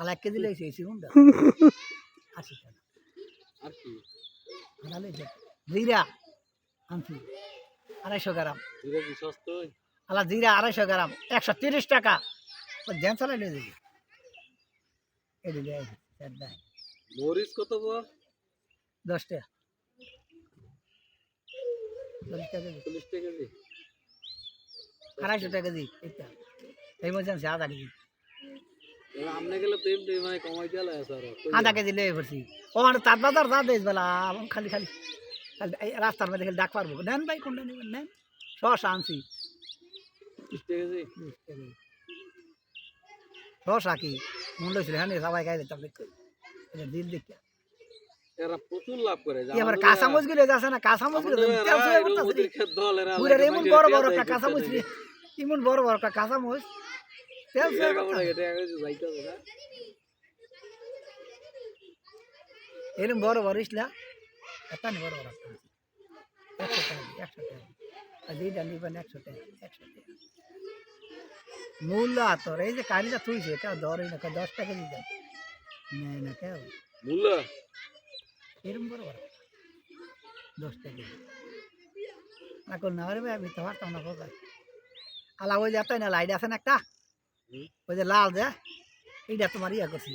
আলা 1 কেজি লইছে এই হুন্ডা 80 টাকা আর কি আলা লইছে জিরা আনছি 250 গ্রাম জিরা কি সস্তা আলা জিরা 250 গ্রাম 130 টাকা তো দেন চালাই লই দিবি এই দিলে দেয় মরিচ কত গো 10 টাকা 40 টাকা 40 টাকা কেজি 250 টাকা কেজি এইটা এই মজান আধা কেজি আমনে গেলে তো এমনি মানে কমাই দিলা স্যার আধা কেজি লয়ে পড়ছি ওখানে তার বাজার যা দেশ বেলা খালি খালি এই রাস্তার মধ্যে খালি ডাক পারবো নেন ভাই কোনটা নেবেন নেন শসা আনছি 30 টাকা কেজি শসা কি মন লইছিল হ্যাঁ সবাই খাই দিতাম দিন দেখতে এরা প্রচুর লাভ করে এবার কাঁচামচ গুলো যাচ্ছে না কাঁচামচ গুলো এমন বড় বড় একটা কাঁচামচ এমন বড় বড় একটা কাঁচামচ তেল এরকম বড় বড় ইসলা একটা বড় বড় 100 টাকা 100 টাকা আর যেটা নিবেন 100 টাকা 100 টাকা মূল্য তোর এই যে কারিটা তুইছে এটা ধরে না 10 টাকা দিতে নেই না কেউ মূল্য এরকম বড় বড় 10 টাকা এখন না রে ভাই আমি তো পারতাম না কোথায় আলা ওই যে না লাইট আছে না একটা ওই যে লাল যে এইটা তোমার ইয়া করছি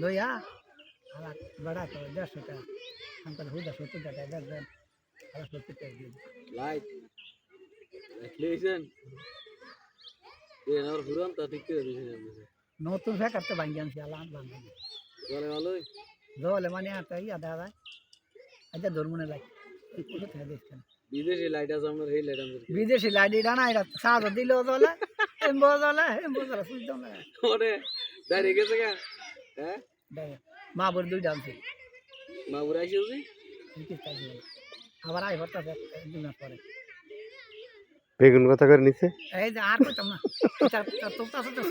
লইয়া আলা বড়া তো 150 টাকা আমাকে হুদা 70 টাকা দেন আলা 70 টাকা দিন লাইট লেছেন এ আর পুরান তা ঠিক করে দিয়েছেন নতুন ফ্যাক্টর তো ভাঙি আনছি আলা ভাঙি বলে ভালোই জলে মানে আটা ইয়া দাদা আচ্ছা ধর্মনে লাইট কোথায় দেখছেন বিদেশি লাইট আছে আমরা এই লাইট আমরা বিদেশি লাইট এটা না এটা সাজ দিল জলে এমবো জলে সুই দাও না ওরে দাঁড়িয়ে গেছে গা হ্যাঁ মা বর দুইটা আনছি মা বুড়া আইছে আবার আই ভরতাছে 2 মাস পরে বেগুন কথা করে নিছে এই যে আর কইতাম না এটা তোর তো